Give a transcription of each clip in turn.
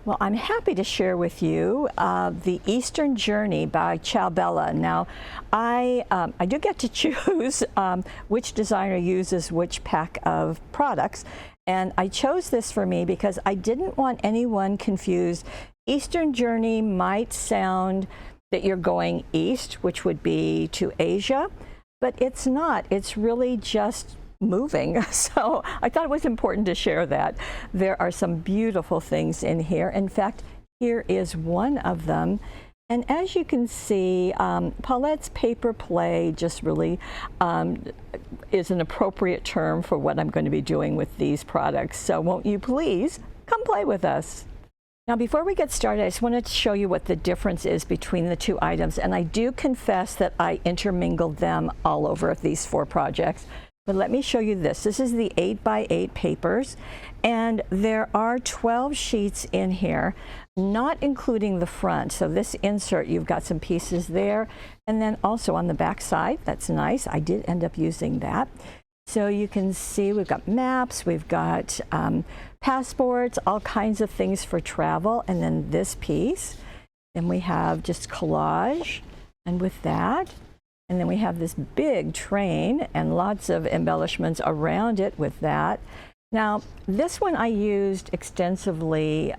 Well, I'm happy to share with you The Eastern Journey by Ciao. Now, I do get to choose which designer uses which pack of products, and I chose this for me because I didn't want anyone confused. Eastern Journey might sound that you're going east, which would be to Asia, but it's not. It's really just moving. So I thought it was important to share that. There are some beautiful things in here. In fact, here is one of them. And as you can see, Paulette's paper play just really is an appropriate term for what I'm going to be doing with these products. So won't you please come play with us? Now, before we get started, I just wanted to show you what the difference is between the two items. And I do confess that I intermingled them all over these 4 projects. But let me show you this. This is the 8x8 papers, and there are 12 sheets in here, not including the front. So this insert, you've got some pieces there, and then also on the back side. That's nice. I did end up using that. So you can see we've got maps, we've got passports, all kinds of things for travel, and then this piece. Then we have just collage, and with that, and then we have this big train and lots of embellishments around it with that. Now, this one I used extensively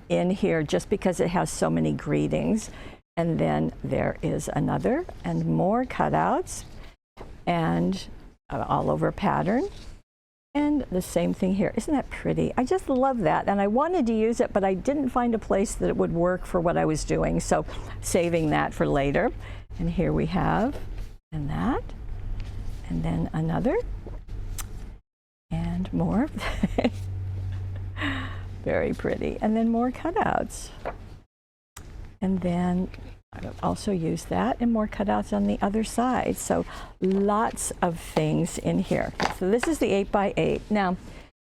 in here just because it has so many greetings. And then there is another and more cutouts and all over pattern. And the same thing here. Isn't that pretty? I just love that. And I wanted to use it, but I didn't find a place that it would work for what I was doing. So saving that for later. And here we have, and that, and then another, and more. Very pretty. And then more cutouts. And then I also use that and more cutouts on the other side. So lots of things in here. So this is the 8x8. Now,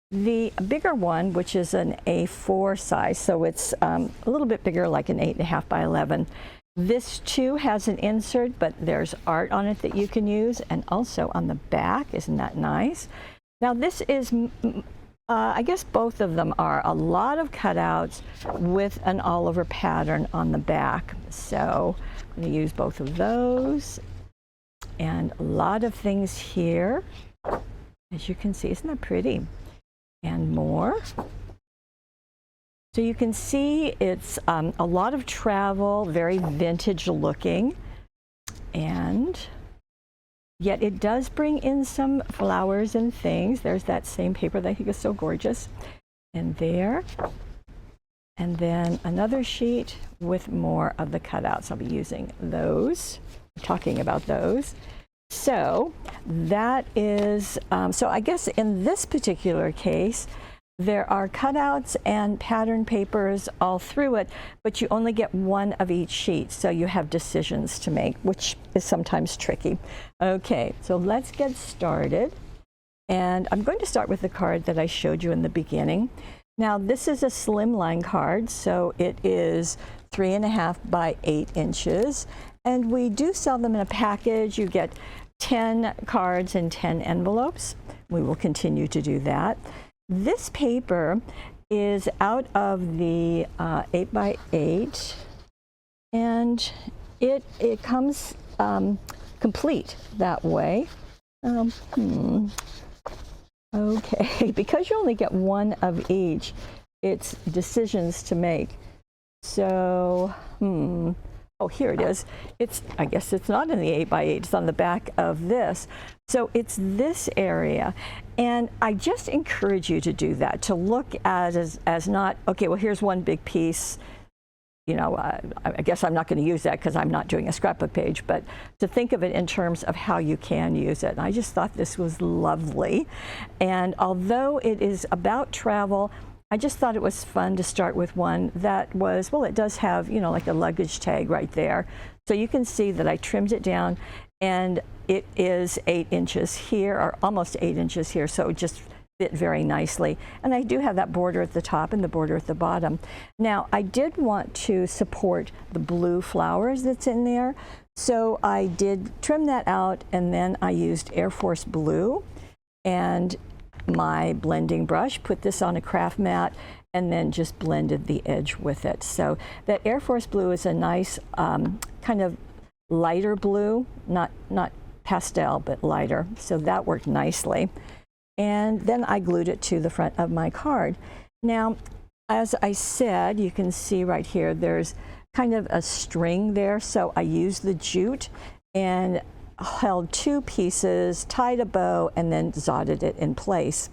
the bigger one, which is an A4 size, so it's a little bit bigger, like an 8.5 by 11. This too has an insert, but there's art on it that you can use, and also on the back. Isn't that nice? Now this is, I guess both of them are a lot of cutouts with an all-over pattern on the back. So I'm going to use both of those, and a lot of things here. As you can see, isn't that pretty? And more. So you can see it's a lot of travel, very vintage looking, and yet it does bring in some flowers and things. There's that same paper that I think is so gorgeous. And there. And then another sheet with more of the cutouts. I'll be using those, talking about those. So that is, so I guess in this particular case, there are cutouts and pattern papers all through it, but you only get one of each sheet, so you have decisions to make, which is sometimes tricky. Okay, so let's get started. And I'm going to start with the card that I showed you in the beginning. Now, this is a slimline card, so it is 3.5 by 8 inches. And we do sell them in a package. You get 10 cards and 10 envelopes. We will continue to do that. This paper is out of the 8x8, and it comes complete that way. Okay, because you only get one of each, it's decisions to make. So, oh, here it is. I guess it's not in the 8x8, it's on the back of this. So it's this area. And I just encourage you to do that, to look at as not, okay, well, here's one big piece. You know, I guess I'm not going to use that because I'm not doing a scrapbook page, but to think of it in terms of how you can use it. And I just thought this was lovely. And although it is about travel, I just thought it was fun to start with one that was, well, it does have, you know, like a luggage tag right there. So you can see that I trimmed it down, and it is 8 inches here, or almost 8 inches here, so it just fit very nicely. And I do have that border at the top and the border at the bottom. Now, I did want to support the blue flowers that's in there, so I did trim that out, and then I used Air Force Blue and my blending brush, put this on a craft mat, and then just blended the edge with it. So that Air Force blue is a nice kind of lighter blue, not pastel, but lighter. So that worked nicely. And then I glued it to the front of my card. Now, as I said, you can see right here, there's kind of a string there. So I used the jute and held 2 pieces, tied a bow, and then knotted it in place.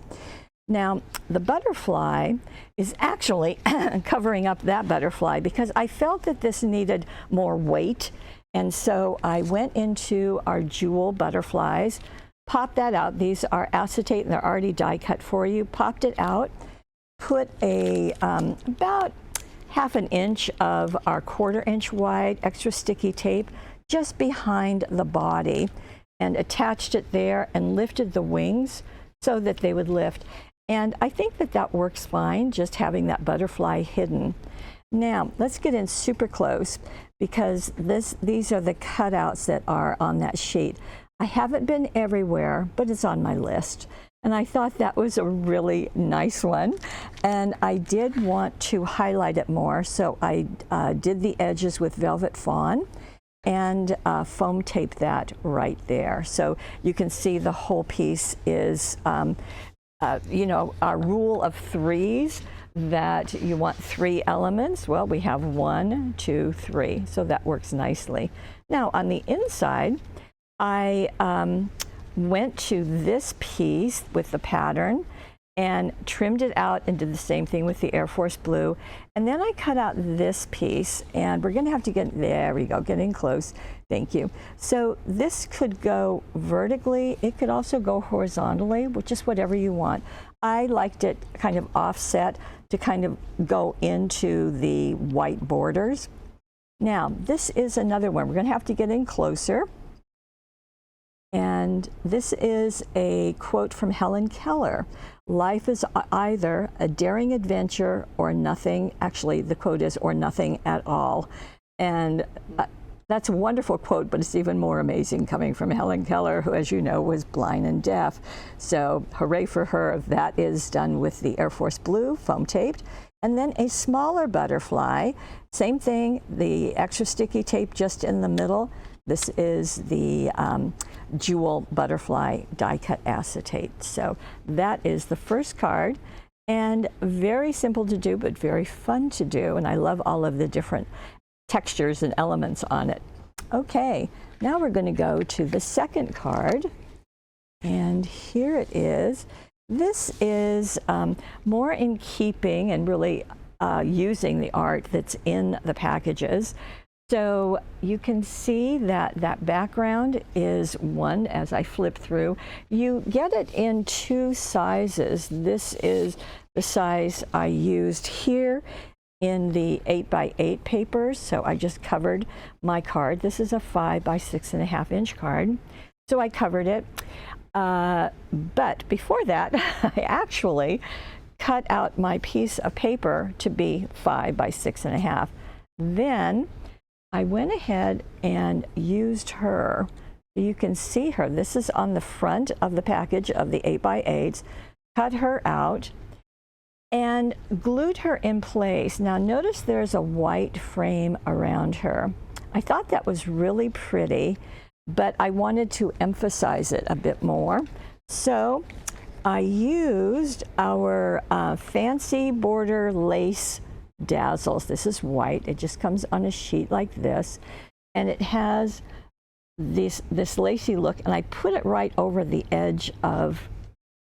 Now, the butterfly is actually covering up that butterfly because I felt that this needed more weight. And so I went into our jewel butterflies, popped that out. These are acetate and they're already die cut for you. Popped it out, put a about 1/2 inch of our 1/4 inch wide extra sticky tape just behind the body and attached it there and lifted the wings so that they would lift. And I think that that works fine, just having that butterfly hidden. Now, let's get in super close because these are the cutouts that are on that sheet. I haven't been everywhere, but it's on my list. And I thought that was a really nice one. And I did want to highlight it more, so I did the edges with velvet fawn and foam tape that right there. So you can see the whole piece is, you know, our rule of 3s, that you want 3 elements. Well, we have 1, 2, 3, so that works nicely. Now on the inside, I went to this piece with the pattern and trimmed it out and did the same thing with the Air Force blue. And then I cut out this piece, and we're gonna have to get, there we go, getting close, thank you. So this could go vertically, it could also go horizontally, which is whatever you want. I liked it kind of offset to kind of go into the white borders. Now, this is another one. We're gonna have to get in closer. And this is a quote from Helen Keller. Life is either a daring adventure or nothing. Actually, the quote is, or nothing at all. And that's a wonderful quote, but it's even more amazing coming from Helen Keller, who, as you know, was blind and deaf. So hooray for her. That is done with the Air Force blue, foam taped. And then a smaller butterfly, same thing, the extra sticky tape just in the middle. This is the jewel butterfly die cut acetate. So that is the first card, and very simple to do, but very fun to do. And I love all of the different textures and elements on it. Okay, now we're going to go to the second card, and here it is. This is more in keeping and really using the art that's in the packages. So you can see that that background is 1 as I flip through. You get it in 2 sizes. This is the size I used here in the 8x8 papers. So I just covered my card. This is a 5 by 6.5 inch card. So I covered it. But before that, I actually cut out my piece of paper to be 5 by 6.5. Then I went ahead and used her. You can see her. This is on the front of the package of the 8x8s. Cut her out and glued her in place. Now notice there's a white frame around her. I thought that was really pretty, but I wanted to emphasize it a bit more. So I used our fancy border lace dazzles. This is white. It just comes on a sheet like this, and it has this lacy look, and I put it right over the edge of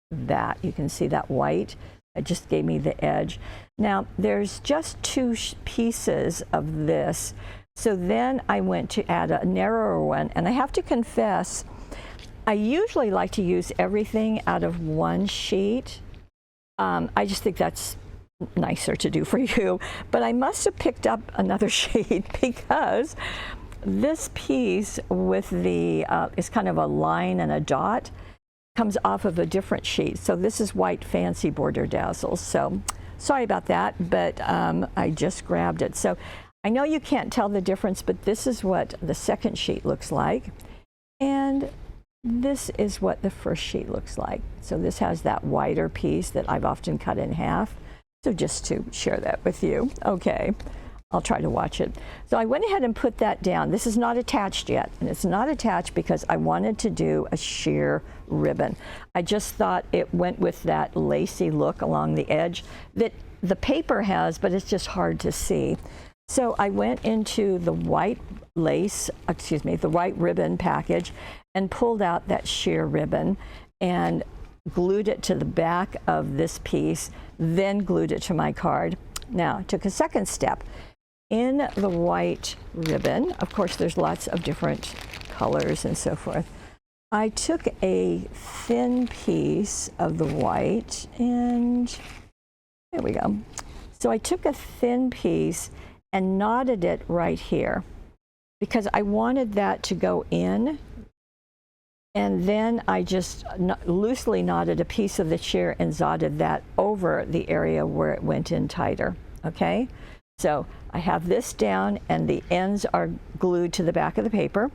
that. You can see that white. It just gave me the edge. Now there's just 2 pieces of this, so then I went to add a narrower one, and I have to confess, I usually like to use everything out of 1 sheet. I just think that's nicer to do for you, but I must have picked up another sheet because this piece with the is kind of a line and a dot comes off of a different sheet. So this is white fancy border dazzles. So sorry about that, but I just grabbed it. So I know you can't tell the difference, but this is what the second sheet looks like, and this is what the first sheet looks like. So this has that wider piece that I've often cut in half. So just to share that with you. Okay, I'll try to watch it. So I went ahead and put that down. This is not attached yet, and it's not attached because I wanted to do a sheer ribbon. I just thought it went with that lacy look along the edge that the paper has, but it's just hard to see. So I went into the white lace, excuse me, the white ribbon package and pulled out that sheer ribbon and glued it to the back of this piece, then glued it to my card. Now, I took a second step. In the white ribbon, of course, there's lots of different colors and so forth. I took a thin piece of the white and there we go. So I took a thin piece and knotted it right here because I wanted that to go in, and then I just loosely knotted a piece of the sheer and zotted that over the area where it went in tighter. Okay, so I have this down and the ends are glued to the back of the paper.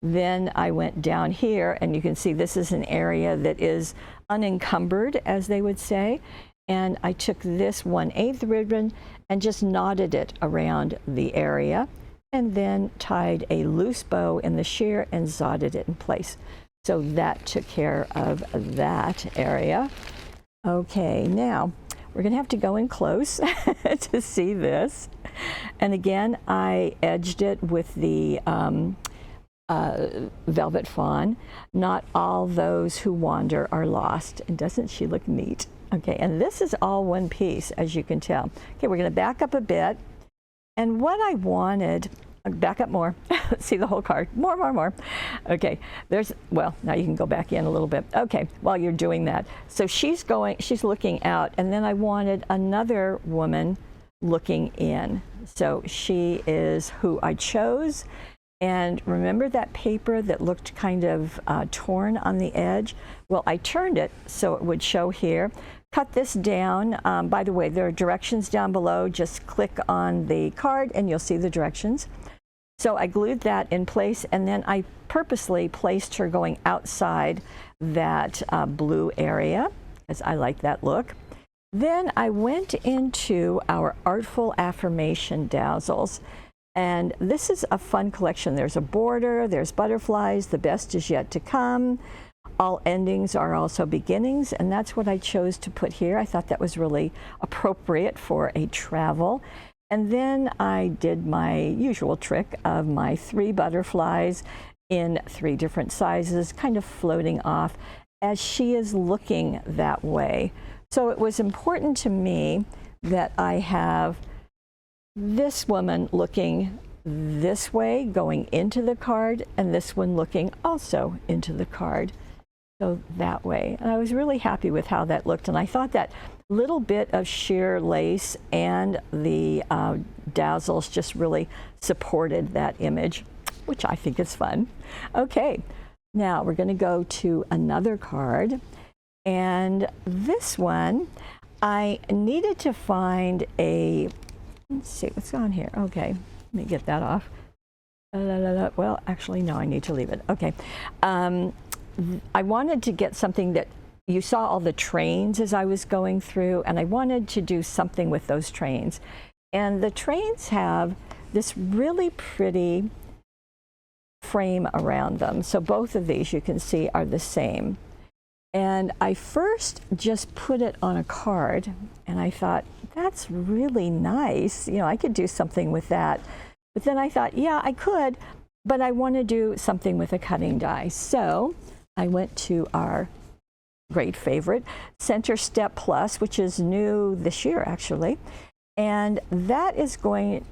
Then I went down here and you can see this is an area that is unencumbered, as they would say. And I took this 1/8 ribbon and just knotted it around the area and then tied a loose bow in the sheer and zotted it in place. So that took care of that area. Okay, now we're gonna have to go in close to see this. And again, I edged it with the velvet fawn. Not all those who wander are lost. And doesn't she look neat? Okay, and this is all one piece, as you can tell. Okay, we're going to back up a bit. And what I wanted, back up more. See the whole card. More. Okay, well, now you can go back in a little bit. Okay, while you're doing that. So she's looking out, and then I wanted another woman looking in. So she is who I chose. And remember that paper that looked kind of torn on the edge? Well, I turned it so it would show here. Cut this down. By the way, there are directions down below. Just click on the card and you'll see the directions. So I glued that in place, and then I purposely placed her going outside that blue area, because I like that look. Then I went into our Artful Affirmation Dazzles. And this is a fun collection. There's a border, there's butterflies, the best is yet to come. All endings are also beginnings, and that's what I chose to put here. I thought that was really appropriate for a travel. And then I did my usual trick of my 3 butterflies in 3 different sizes, kind of floating off as she is looking that way. So it was important to me that I have this woman looking this way, going into the card, and this one looking also into the card. So that way. And I was really happy with how that looked. And I thought that little bit of sheer lace and the dazzles just really supported that image, which I think is fun. Okay, now we're going to go to another card. And this one, I needed to find a, let's see what's on here. Okay, let me get that off. Well, actually, no, I need to leave it. Okay. I wanted to get something that you saw all the trains as I was going through, and I wanted to do something with those trains. And the trains have this really pretty frame around them. So both of these you can see are the same. And I first just put it on a card, and I thought, that's really nice. You know, I could do something with that. But then I thought, yeah, I could, but I want to do something with a cutting die. So I went to our great favorite, Center Step Plus, which is new this year, actually. And that is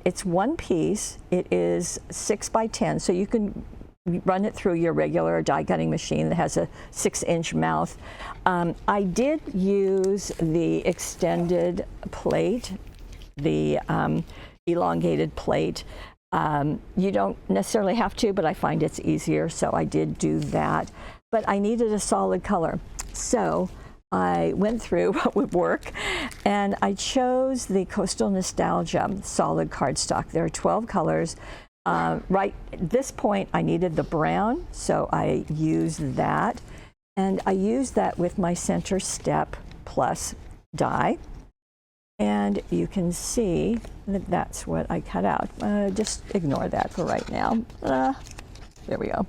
it's one piece. It is 6 by 10, so you can run it through your regular die cutting machine that has a 6-inch mouth. I did use the extended plate, the elongated plate. You don't necessarily have to, but I find it's easier, so I did do that. But I needed a solid color. So I went through what would work, and I chose the Coastal Nostalgia solid cardstock. There are 12 colors. Right at this point, I needed the brown, so I used that. And I used that with my Center Step Plus die. And you can see that that's what I cut out. Just ignore that for right now. There we go.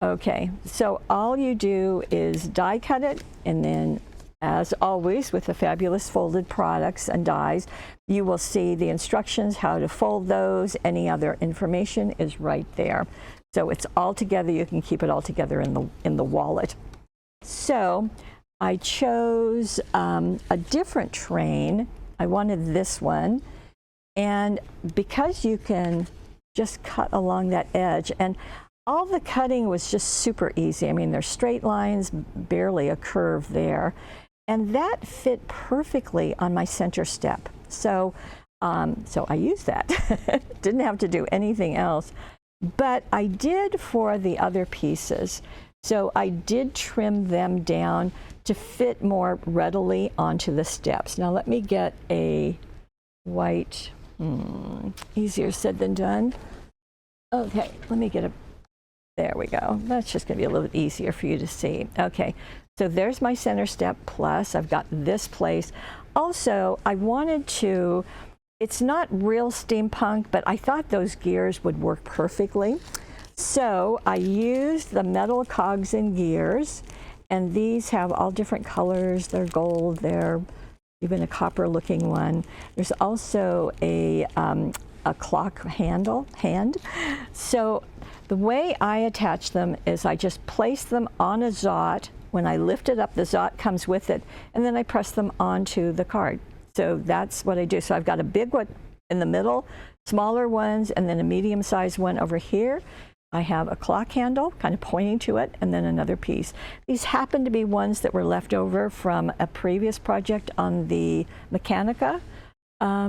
Okay, so all you do is die cut it, and then as always with the fabulous folded products and dies, you will see the instructions how to fold those. Any other information is right there. So it's all together. You can keep it all together in the wallet. So I chose a different train. I wanted this one, and because you can just cut along that edge, and all the cutting was just super easy. I mean, there's straight lines, barely a curve there. And that fit perfectly on my center step. So, so I used that. Didn't have to do anything else. But I did for the other pieces. So I did trim them down to fit more readily onto the steps. Now let me get a white, easier said than done. Okay, let me get a, there we go. That's just gonna be a little bit easier for you to see. Okay, so there's my center step plus. I've got this place. Also, I wanted to, it's not real steampunk, but I thought those gears would work perfectly. So I used the metal cogs and gears, and these have all different colors. They're gold, they're even a copper looking one. There's also a clock hand. So the way I attach them is I just place them on a zot. When I lift it up, the zot comes with it, and then I press them onto the card. So that's what I do. So I've got a big one in the middle, smaller ones, and then a medium-sized one over here. I have a clock handle kind of pointing to it, and then another piece. These happen to be ones that were left over from a previous project on the Mechanica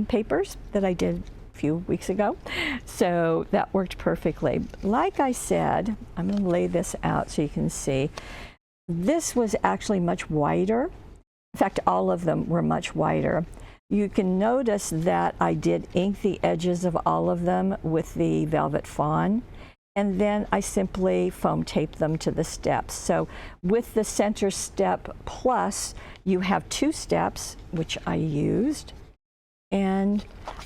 papers that I did a few weeks ago. So that worked perfectly. Like I said, I'm going to lay this out so you can see. This was actually much wider. In fact, all of them were much wider. You can notice that I did ink the edges of all of them with the Velvet Fawn, and then I simply foam taped them to the steps. So with the center step plus, you have 2 steps, which I used, and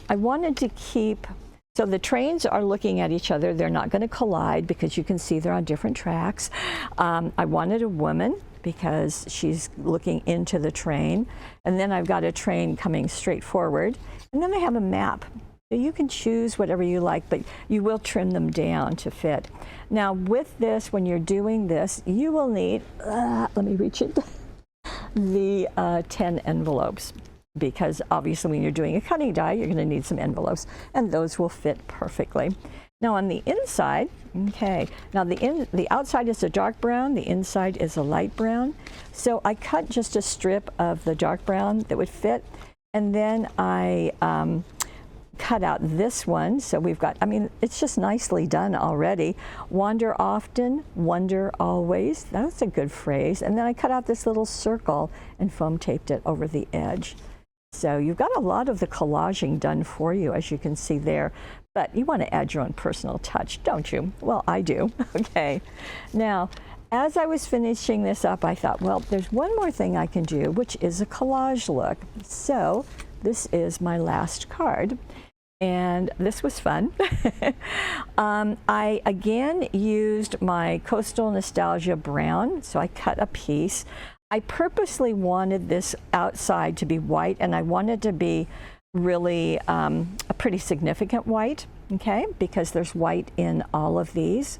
I wanted to keep, so the trains are looking at each other. They're not going to collide because you can see they're on different tracks. I wanted a woman because she's looking into the train. And then I've got a train coming straight forward. And then I have a map. So you can choose whatever you like, but you will trim them down to fit. Now with this, when you're doing this, you will need, let me reach it, the 10 envelopes. Because obviously when you're doing a cutting die, you're going to need some envelopes, and those will fit perfectly. Now on the inside, okay, now the outside is a dark brown, the inside is a light brown. So I cut just a strip of the dark brown that would fit, and then I cut out this one. So we've got, I mean, it's just nicely done already. Wander often, wonder always. That's a good phrase. And then I cut out this little circle and foam taped it over the edge. So you've got a lot of the collaging done for you, as you can see there, but you want to add your own personal touch, don't you? Well, I do. Okay. Now, as I was finishing this up, I thought, well, there's one more thing I can do, which is a collage look. So this is my last card, and this was fun. I again used my Coastal Nostalgia brown, so I cut a piece. I purposely wanted this outside to be white, and I wanted to be really a pretty significant white, okay, because there's white in all of these.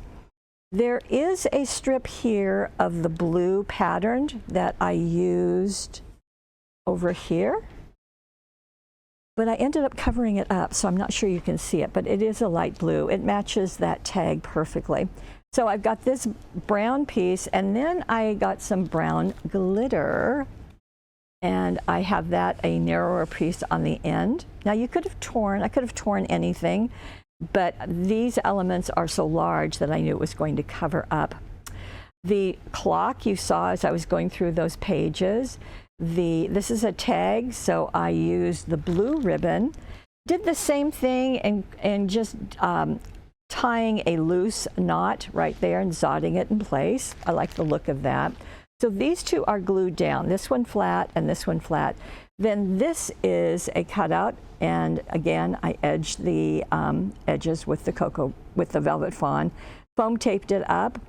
There is a strip here of the blue patterned that I used over here, but I ended up covering it up, so I'm not sure you can see it, but it is a light blue. It matches that tag perfectly. So I've got this brown piece, and then I got some brown glitter, and I have that a narrower piece on the end. Now you could have torn, I could have torn anything, but these elements are so large that I knew it was going to cover up. The clock you saw as I was going through those pages, this is a tag, so I used the blue ribbon, did the same thing and just tying a loose knot right there and zotting it in place. I like the look of that. So these two are glued down, this one flat and this one flat. Then this is a cutout, and again, I edged the edges with the velvet fawn, foam taped it up.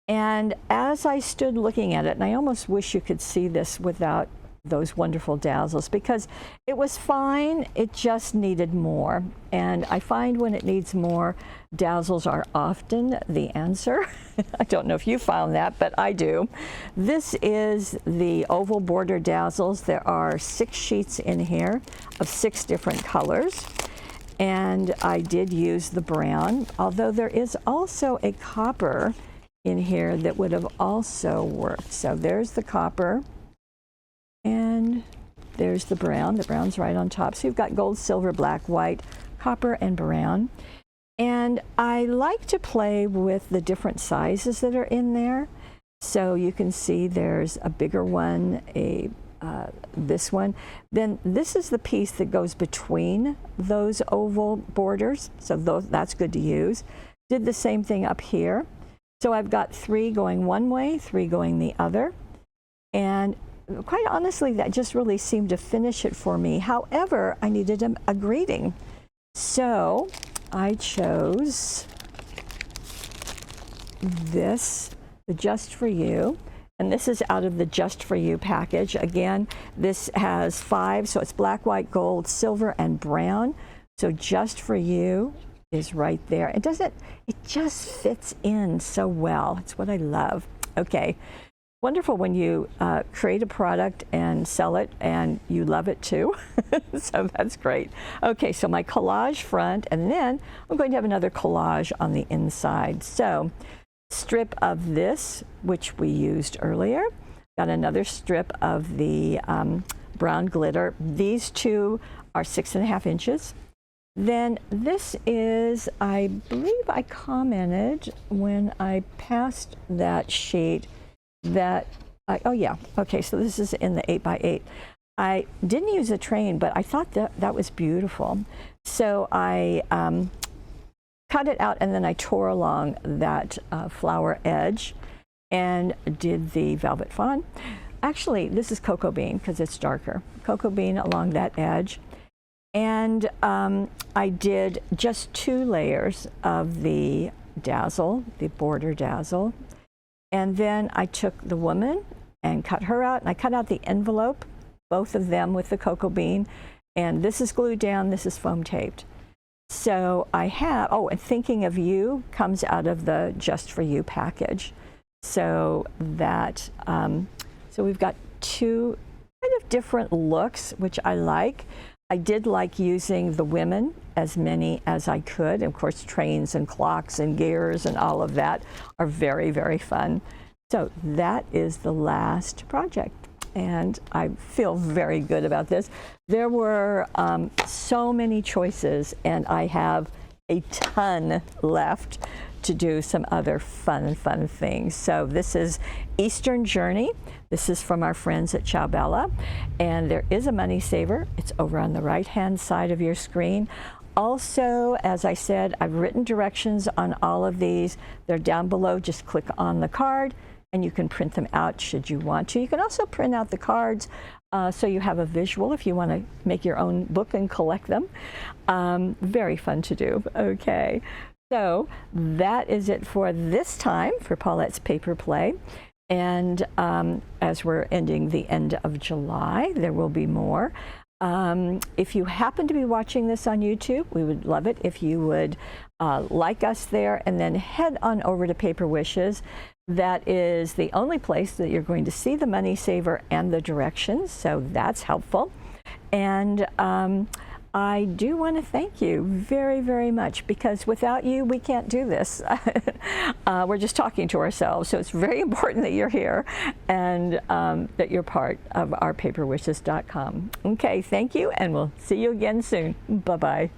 And as I stood looking at it, and I almost wish you could see this without those wonderful dazzles, because it was fine, it just needed more. And I find when it needs more, dazzles are often the answer. I don't know if you found that, but I do. This is the oval border dazzles. There are 6 sheets in here of 6 different colors. And I did use the brown, although there is also a copper in here that would have also worked. So there's the copper. And there's the brown. The brown's right on top. So you've got gold, silver, black, white, copper, and brown. And I like to play with the different sizes that are in there. So you can see there's a bigger one, this one. Then this is the piece that goes between those oval borders. So that's good to use. Did the same thing up here. So I've got 3 going one way, 3 going the other. And quite honestly, that just really seemed to finish it for me. However, I needed a greeting. So I chose this, the Just For You. And this is out of the Just For You package. Again, this has 5, so it's black, white, gold, silver, and brown. So Just For You is right there. It just fits in so well. It's what I love. Okay. Wonderful when you create a product and sell it and you love it too. So that's great. Okay, so my collage front, and then I'm going to have another collage on the inside. So strip of this, which we used earlier. Got another strip of the brown glitter. These two are 6.5 inches. Then this is, I believe I commented when I passed that sheet that, oh yeah, okay, so this is in the 8x8. I didn't use a train, but I thought that was beautiful. So I cut it out, and then I tore along that flower edge and did the velvet fawn. Actually, this is cocoa bean because it's darker. Cocoa bean along that edge. And I did just 2 layers of the dazzle, the border dazzle. And then I took the woman and cut her out, and I cut out the envelope, both of them with the cocoa bean. And this is glued down, this is foam taped. So I have, oh, and Thinking of You comes out of the Just For You package. So that, so we've got 2 kind of different looks, which I like. I did like using the women, as many as I could. Of course, trains and clocks and gears and all of that are very, very fun. So that is the last project, and I feel very good about this. There were so many choices, and I have a ton left to do some other fun things. So this is Eastern Journey. This is from our friends at Ciao, and there is a money saver. It's over on the right-hand side of your screen. Also, as I said, I've written directions on all of these. They're down below. Just click on the card, and you can print them out should you want to. You can also print out the cards so you have a visual if you want to make your own book and collect them. Very fun to do. Okay. So that is it for this time for Paulette's Paper Play. And as we're ending the end of July, there will be more. If you happen to be watching this on YouTube, we would love it if you would like us there, and then head on over to Paper Wishes. That is the only place that you're going to see the money saver and the directions, so that's helpful. And I do want to thank you very, very much, because without you, we can't do this. We're just talking to ourselves, so it's very important that you're here and that you're part of our paperwishes.com. Okay, thank you, and we'll see you again soon. Bye-bye.